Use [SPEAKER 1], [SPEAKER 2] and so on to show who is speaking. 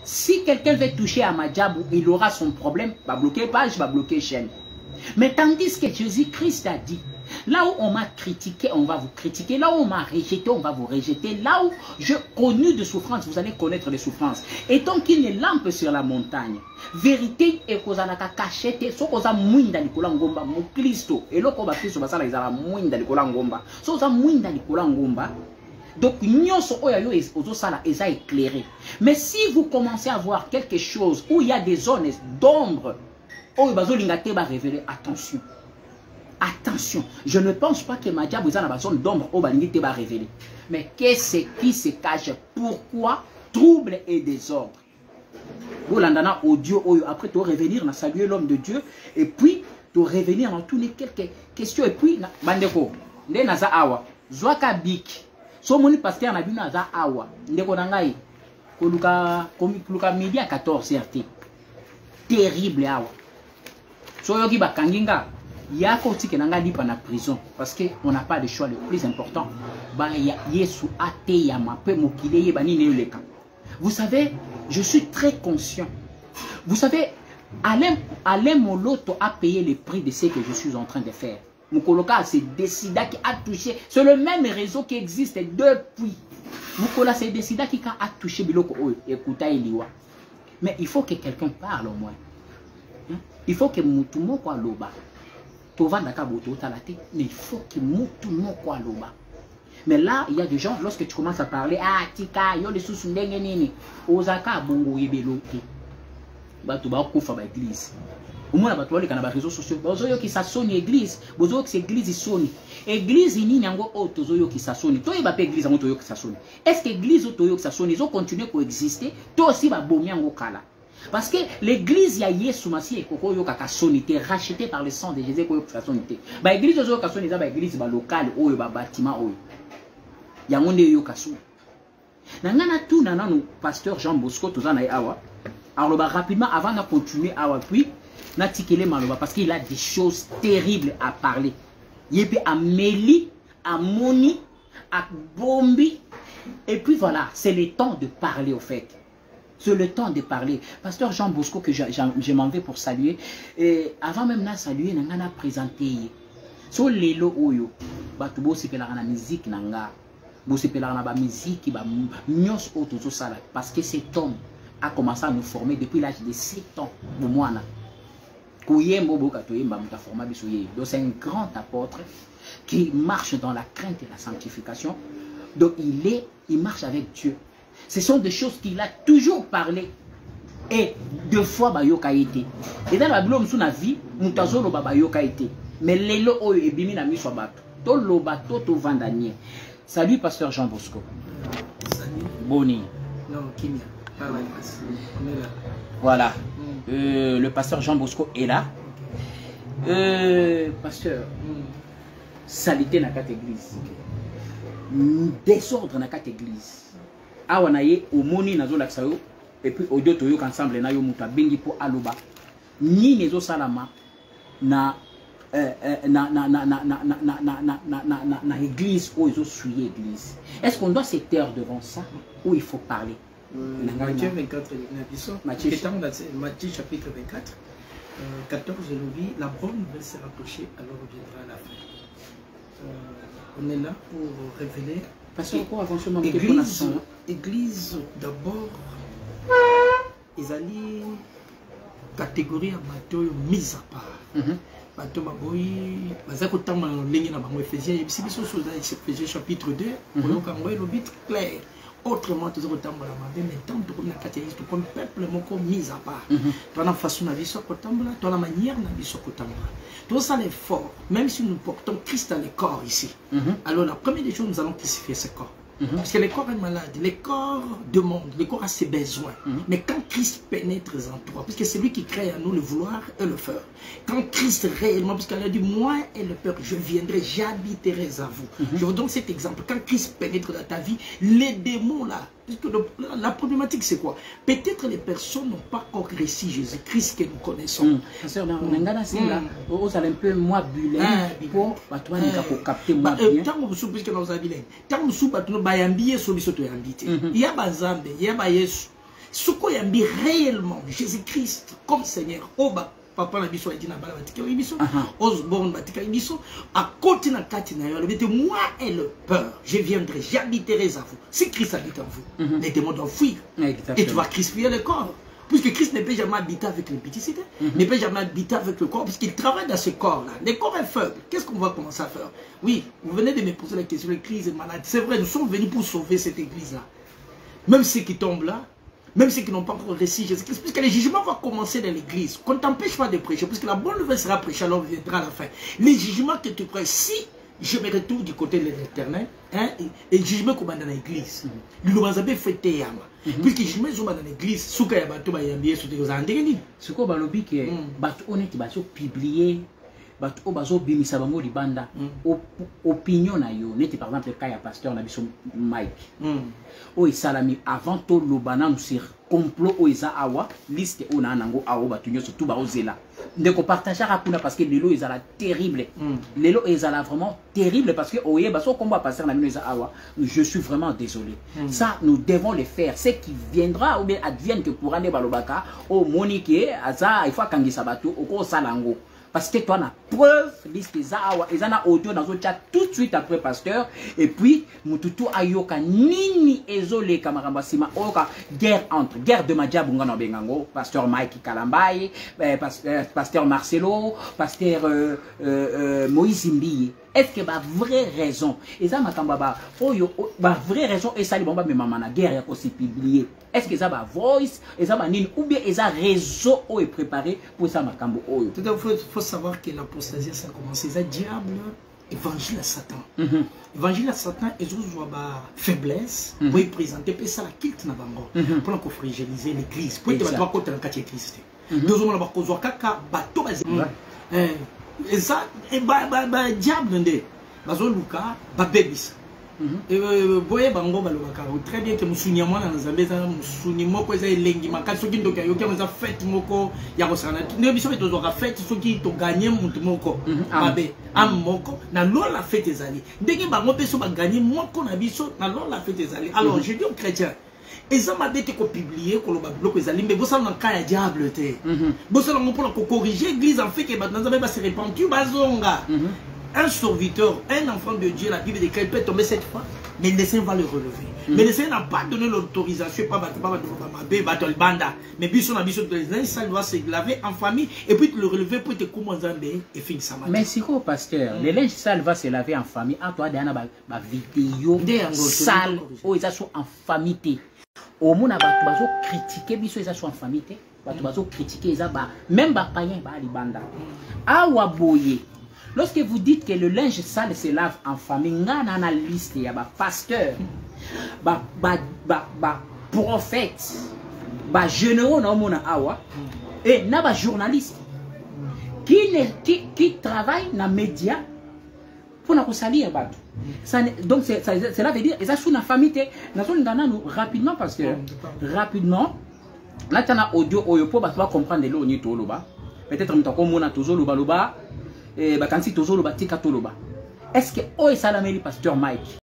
[SPEAKER 1] Si quelqu'un veut toucher à Madjabou, il aura son problème, va bloquer page, va bloquer chaîne. Mais tandis que Jésus-Christ a dit, là où on m'a critiqué, on va vous critiquer. Là où on m'a rejeté, on va vous rejeter. Là où j'ai connu de souffrances, vous allez connaître les souffrances. Et donc il y a une lampe sur la montagne. Vérité et kozanaka cachette, so koza mwinda likola ngomba mu Kristo. Et là ko ba Kristo basala izala mwinda likola ngomba. So za mwinda likola ngomba. Donc nyonso oya yo ozo sala eza éclairé. Mais si vous commencez à voir quelque chose où il y a des zones d'ombre, oh bazo lingate ba révéler, attention. Attention, je ne pense pas que Madjabou est dans la zone d'ombre au Banité va révéler. Mais qu'est-ce qui se cache? Pourquoi trouble et désordre? Vous l'entendez audio, après tu vas revenir, on a salué l'homme de Dieu, et puis tu vas revenir dans toutes les quelques questions, et puis, Bandeko, ne naza awa, Zwaka Bik, so moni pasteur na bino naza awa, ndeko nangai, koluka midi à 14 RT, terrible awa. So yogi bakanginga. Il y a aussi qui n'a pas na prison parce qu'on n'a pas de choix. Le plus important, vous savez, je suis très conscient. Vous savez, Alain Moloto a payé le prix de ce que je suis en train de faire. Mukoloka s'est décidé qui a touché. C'est le même réseau qui existe depuis. Mukola s'est décidé qui a touché Biloko. Écoutez, Eliwa. Mais il faut que quelqu'un parle au moins. Il faut que Moutumo kwa loba. Mais il faut que tout le monde soit là. Mais là, il y a des gens, lorsque tu commences à parler, ah, tika, yo les sous nini, ozaka bongo yebelo te. Ba tu ba kufa ba église. Au moins ba tu wale kana ba réseaux sociaux. Bozo yo ki sa soni église, bozo ki église soni. Église nini yango o tozo yo ki sa soni. To yeba pe église yango to yo ki sa soni. Est-ce que église to yo ki sa soni, ils ont continué à exister, toi aussi ba bomi yango kala. Parce que l'église ya Yesu Masi et Koko yo kaka sonité racheté par le sang de Jésus ko yo kaka sonité. Ba église yo kaka sonité ba église ba locale oyo ba bâtiment oyo. Ya ngonde yo kasu. Nangana tout nanano pasteur Jean Bosco tozana awa. Alors ba rapidement avant de continuer awa puis na tikele maloba parce qu'il a des choses terribles à parler. Yepe a Meli, à Moni, à Bombi et puis voilà, c'est le temps de parler au fait. C'est le temps de parler. Pasteur Jean Bosco, que je m'en vais pour saluer. Et avant même de saluer, je vais présenter. So lelo oyo, batubo sepela na musique nanga, bo sepela na ba musique ba nyos otozo sala parce que cet homme a commencé à nous former depuis l'âge de 7 ans. Bomwana. Koyembo boka toyemba muta forma biso ye. Donc c'est un grand apôtre qui marche dans la crainte et la sanctification. Donc il marche avec Dieu. Ce sont des choses qu'il a toujours parlé. Et deux fois, bayoka été. Et dans la Bible, on a vu, mutazolo bayoka été. Mais lelo oyo ebimi na miso bato. To lo bato to vandanier. Salut pasteur Jean Bosco.
[SPEAKER 2] Salut.
[SPEAKER 1] Boni.
[SPEAKER 2] Non, Kimia. On est là.
[SPEAKER 1] Voilà. Le pasteur Jean Bosco est là. Pasteur, salité na quatre église. Désordre na quatre église. Awa na ye omoni nazo laksa yo et puis audio to yo ensemble na yo muta bengi po aloba ni nezo salama na église ou ils ont suivi église. Est-ce qu'on doit se taire devant ça ou il faut parler?
[SPEAKER 2] Matthieu 24, Matthieu chapitre 24, 14, je le vis, la bonne nouvelle sera touchée, alors viendra la fin. On est là pour révéler.
[SPEAKER 1] Parce que
[SPEAKER 2] église d'abord, ils allaient catégorie à bateau mise à part. Bateau maboy, bazako tamba lengi na bango Éphésiens, Éphésiens chapitre 2, on a le but clair. Autrement, tu as mais tant que tu as catégorisé comme peuple, comme mise à part. Tu as la façon de vivre sur le tu as la manière de vivre sur le tout ça est fort, même si nous portons Christ dans le corps ici. Alors la première des choses, nous allons crucifier ce corps. Parce que le corps est malade, le corps demande, le corps a ses besoins. Mais quand Christ pénètre en toi, parce que c'est lui qui crée à nous le vouloir et le faire. Quand Christ réellement, parce qu'elle a dit, moi et le peuple, je viendrai, j'habiterai à vous. Je vous donne cet exemple. Quand Christ pénètre dans ta vie, les démons là, parce que la problématique c'est quoi? Peut-être les personnes n'ont pas encore réussi Jésus-Christ que nous connaissons. C'est un
[SPEAKER 1] peu moins bulé pour capter moi bien.
[SPEAKER 2] Ce qu'on y a mis réellement Jésus-Christ comme Seigneur. Oba, papa na biso edina bala batika biso. Osborne batika biso. À côté na katina yo, moi et le peur, je viendrai, j'habiterai à vous. Si Christ habite en vous, les démons doivent fuir. Et tu vas crucifier le corps. Puisque Christ ne peut jamais habiter avec l'impéticité, ne peut jamais habiter avec le corps, puisqu'il travaille dans ce corps-là. Le corps est faible. Qu'est-ce qu'on va commencer à faire? Oui, vous venez de me poser la question, l'église est malade. C'est vrai, nous sommes venus pour sauver cette église-là. Même ceux qui tombent là, même ceux qui n'ont pas encore reçu Jésus-Christ, puisque le jugement va commencer dans l'église. Qu'on ne t'empêche pas de prêcher, puisque la bonne nouvelle sera prêchée, alors viendra à la fin. Les jugements que tu prêches, si je me retrouve du côté de l'éternel, hein, et le jugement comme dans l'église, nous avons fait Théama. Puisque je me suis dans l'église, ce que
[SPEAKER 1] ce que balobi que bato honnête bato publier bato bazo bimisa bango libanda opinion na yo nete par exemple cas ya pasteur na biso Mike o isalami avant to lobana musir complot o isa awa liste o na nango awo bato nyo surtout ba ozela ndeko partager rapuna parce que lelo ezala terrible lelo ezala vraiment terrible parce que oye baso komba pasteur na mino isa awa je suis vraiment désolé ça nous devons le faire ce qui viendra ou bien advienne que pour ane balobaka o monique aza il faut kangisa bato oko salango. Parce que toi, on a preuve, liste zawa, et na audio dans le chat tout de suite après pasteur. Et puis, mututu ayoka nini ezole kamaramba sima oka guerre de Madjabunga no bengango, pasteur Mike Kalambaye, pasteur Marcelo, pasteur Moïse Mbiye. Est-ce que ma vraie raison, et ça makamba ma vraie raison est ça bomba mais maman na guerre aussi publié. Est-ce que ça va voice, et ça va nini ou bien et ça réseau est préparé pour ça makambo oyo.
[SPEAKER 2] Tout à fait, faut savoir que l'apostasie ça commence, c'est le diable, évangile à Satan. Évangile à Satan et je vois ba faiblesse pour y présenter puis ça la quitte na bango pour qu'on fragiliser l'église pour que toi côté dans quartier Christ. Deux hommes là ko kaka bato bazima. Et ça, et diable ndé, bazo luka, babebis. Et boye bango balobaka très bien que musunya mwana na Zambie za musuni moko eza elengi makasi soki ndoka yoki amaza fête moko ya kosana. Ne biso to zoka fête soki to gagner mutu moko babe am moko na lo la fête ezali. Ndenge bango pe so ba gagner moko na biso na lo la fête ezali. Alors je dis aux chrétiens et ça m'a dit qu'on publier qu'on va bloquer les aliments mais vous savez dans cas diable té vous savez on pour corriger l'église en fait que maintenant ça va se répandre bazonga un serviteur un enfant de Dieu la Bible déclare peut tomber cette fois mais le Seigneur va le relever mais le Seigneur n'a pas donné l'autorisation pas battre banda mais biso na biso ça doit se laver en famille et puis le relever pour te commencer et finir ça
[SPEAKER 1] mais si quoi pasteur le linge sale va se laver en famille à toi derrière ba vidéo sale ou ils sont en famille. Au monde a bato critiquer biso eza so en famille te bato critiquer eza ba même ba païen ba libanda awa boye lorsque vous dites que le linge sale se lave en famille ngana na liste ya ba pasteur ba prophète ba généraux na mona awa et na ba journaliste qui travaille na média pour nous salir bato. Donc cela veut dire et ça sous la famille nous rapidement parce que rapidement là tu as audio oyo pour ba comprendre le oni to loba peut-être mtako mona tozo loba loba et ba kansi tozo loba tika to loba est-ce que o ça la pasteur Mike